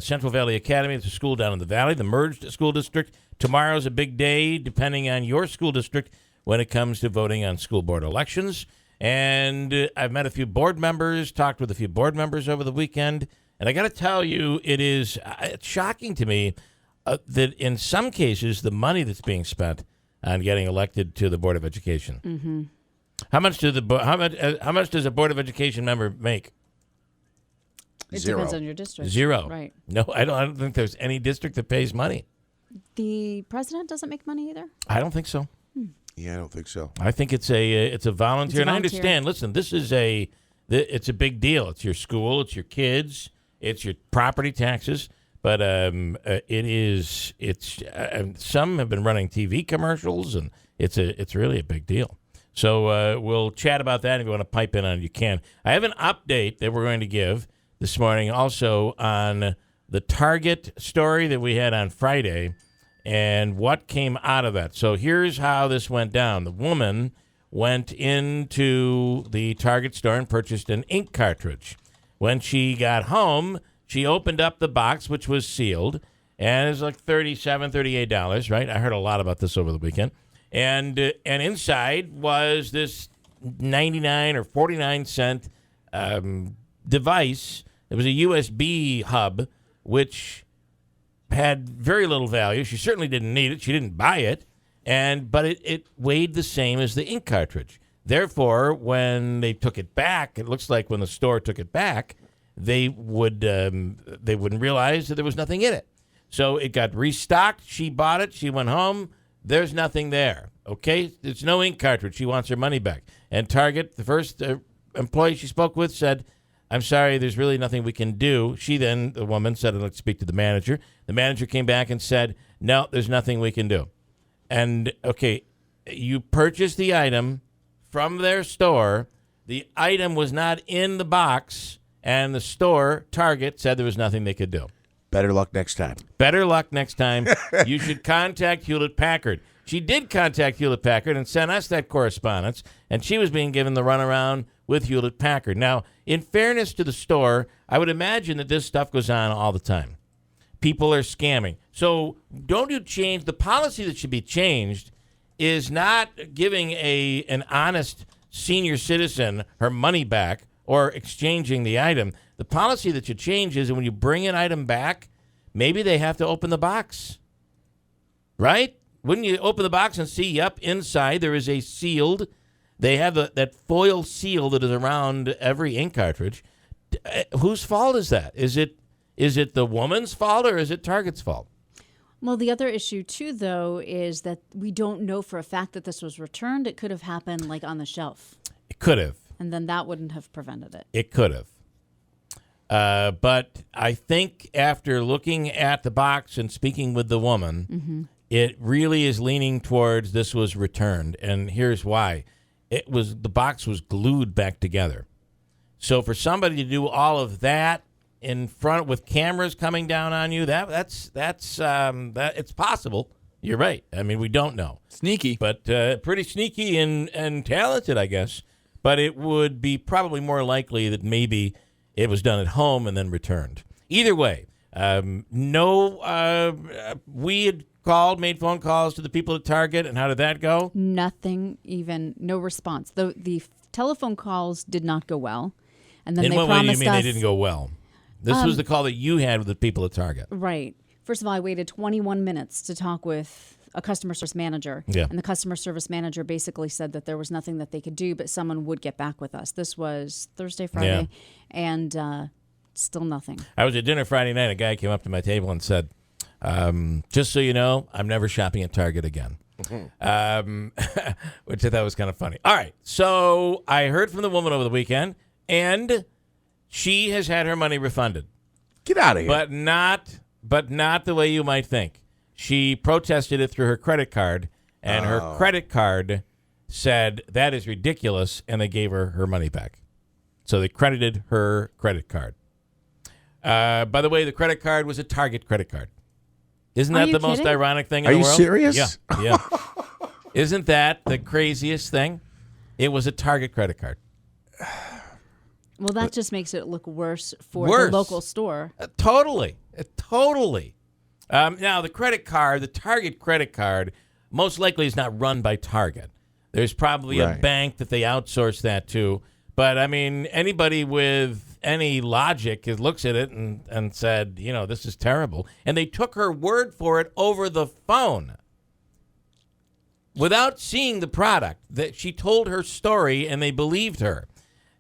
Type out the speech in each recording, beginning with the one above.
Central Valley Academy. It's a school down in the valley, the merged school district. Tomorrow's a big day, depending on your school district, when it comes to voting on school board elections. And I've met a few board members, talked with a few board members over the weekend. And I got to tell you, it's shocking to me that in some cases, the money that's being spent on getting elected to the Board of Education. Mm-hmm. How much does a Board of Education member make? It Zero. depends on your district. Zero. Right. No, I don't think there's any district that pays money. The president doesn't make money either? I don't think so. Yeah, I don't think so. I think it's a volunteer. And I understand, listen, this is it's a big deal. It's your school, it's your kids, it's your property taxes. But some have been running TV commercials, and it's really a big deal. So we'll chat about that. If you want to pipe in on it, you can. I have an update that we're going to give this morning also on the Target story that we had on Friday and what came out of that. So here's how this went down. The woman went into the Target store and purchased an ink cartridge. When she got home, she opened up the box, which was sealed, and it was like $37, $38, right? I heard a lot about this over the weekend. And inside was this 99 or 49 cent device. It was a USB hub, which had very little value. She certainly didn't need it. She didn't buy it. But it weighed the same as the ink cartridge. Therefore, when they took it back, it looks like when the store took it back, they wouldn't realize that there was nothing in it. So it got restocked. She bought it. She went home. There's nothing there. Okay? There's no ink cartridge. She wants her money back. And Target, the first employee she spoke with, said, "I'm sorry, there's really nothing we can do." The woman, said, "I'd like to speak to the manager." The manager came back and said, "No, there's nothing we can do." And, okay, you purchased the item from their store. The item was not in the box, and the store, Target, said there was nothing they could do. Better luck next time. Better luck next time. You should contact Hewlett-Packard. She did contact Hewlett-Packard and sent us that correspondence, and she was being given the runaround with Hewlett-Packard. Now, in fairness to the store, I would imagine that this stuff goes on all the time. People are scamming. So don't you change. The policy that should be changed is not giving an honest senior citizen her money back or exchanging the item. The policy that should change is that when you bring an item back, maybe they have to open the box. Right? Wouldn't you open the box and see, yep, inside there is a sealed, they have that foil seal that is around every ink cartridge. Whose fault is that? Is it the woman's fault or is it Target's fault? Well, the other issue, too, though, is that we don't know for a fact that this was returned. It could have happened, like, on the shelf. It could have. And then that wouldn't have prevented it. It could have. But I think after looking at the box and speaking with the woman, it really is leaning towards this was returned. And here's why. The box was glued back together. So for somebody to do all of that in front with cameras coming down on you, that's it's possible. You're right. I mean, we don't know. Sneaky. But pretty sneaky and talented, I guess. But it would be probably more likely that maybe it was done at home and then returned. Either way, we had made phone calls to the people at Target, and how did that go? Nothing, even no response. The telephone calls did not go well. And then In they what way do you promised mean us, they didn't go well? This was the call that you had with the people at Target. Right. First of all, I waited 21 minutes to talk with a customer service manager. Yeah. And the customer service manager basically said that there was nothing that they could do, but someone would get back with us. This was Thursday, Friday, and still nothing. I was at dinner Friday night. A guy came up to my table and said, just so you know, I'm never shopping at Target again. Which I thought was kind of funny. All right. So I heard from the woman over the weekend, and she has had her money refunded. Get out of here. But not the way you might think. She protested it through her credit card, and her credit card said, that is ridiculous, and they gave her money back. So they credited her credit card. By the way, the credit card was a Target credit card. Isn't that the most ironic thing in the world? Are you serious? Yeah. Isn't that the craziest thing? It was a Target credit card. Well, that just makes it look worse for Worse. the local store. Totally. Now, the Target credit card, most likely is not run by Target. There's probably a bank that they outsource that to. But, I mean, anybody with any logic looks at it and said, this is terrible. And they took her word for it over the phone without seeing the product. That she told her story, and they believed her.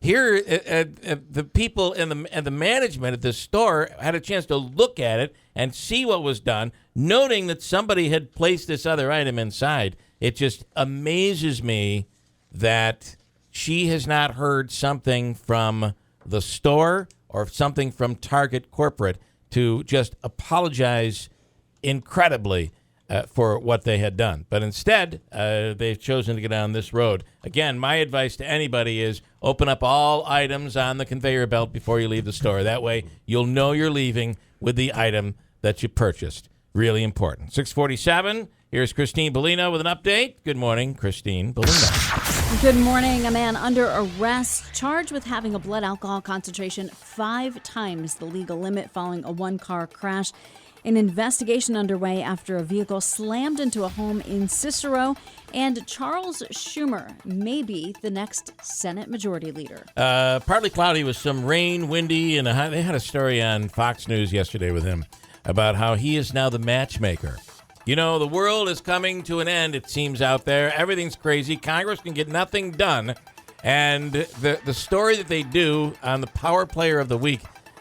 Here, the people and the management at this store had a chance to look at it and see what was done, noting that somebody had placed this other item inside. It just amazes me that she has not heard something from the store or something from Target corporate to just apologize incredibly for what they had done. But instead, they've chosen to go down this road. Again, my advice to anybody is open up all items on the conveyor belt before you leave the store. That way, you'll know you're leaving with the item that you purchased. Really important. 6:47. Here's Christine Bellino with an update. Good morning, Christine Bellino. Good morning. A man under arrest charged with having a blood alcohol concentration 5 times the legal limit following a one-car crash. An investigation underway after a vehicle slammed into a home in Cicero, and Charles Schumer may be the next Senate Majority Leader. Partly cloudy with some rain, windy, and they had a story on Fox News yesterday with him about how he is now the matchmaker. The world is coming to an end, it seems, out there. Everything's crazy. Congress can get nothing done. And the story that they do on the Power Player of the Week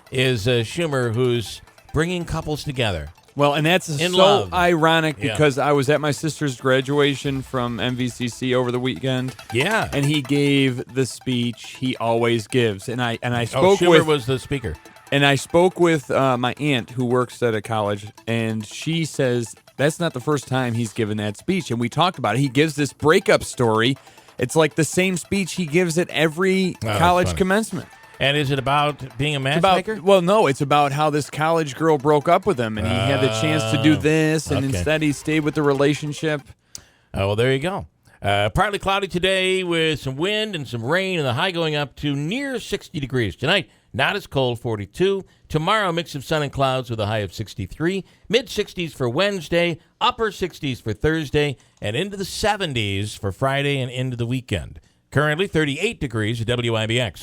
is Schumer, who's bringing couples together. Well, and that's In so love. ironic because I was at my sister's graduation from MVCC over the weekend. Yeah. And he gave the speech he always gives. And I spoke Schumer with was the speaker. And I spoke with my aunt who works at a college, and she says that's not the first time he's given that speech. And we talked about it. He gives this breakup story. It's like the same speech he gives at every college commencement. And is it about being a matchmaker? No, it's about how this college girl broke up with him, and he had the chance to do this, and instead he stayed with the relationship. Oh, well, there you go. Partly cloudy today with some wind and some rain, and the high going up to near 60 degrees. Tonight, not as cold, 42. Tomorrow, mix of sun and clouds with a high of 63. Mid-60s for Wednesday, upper 60s for Thursday, and into the 70s for Friday and into the weekend. Currently 38 degrees at WIBX.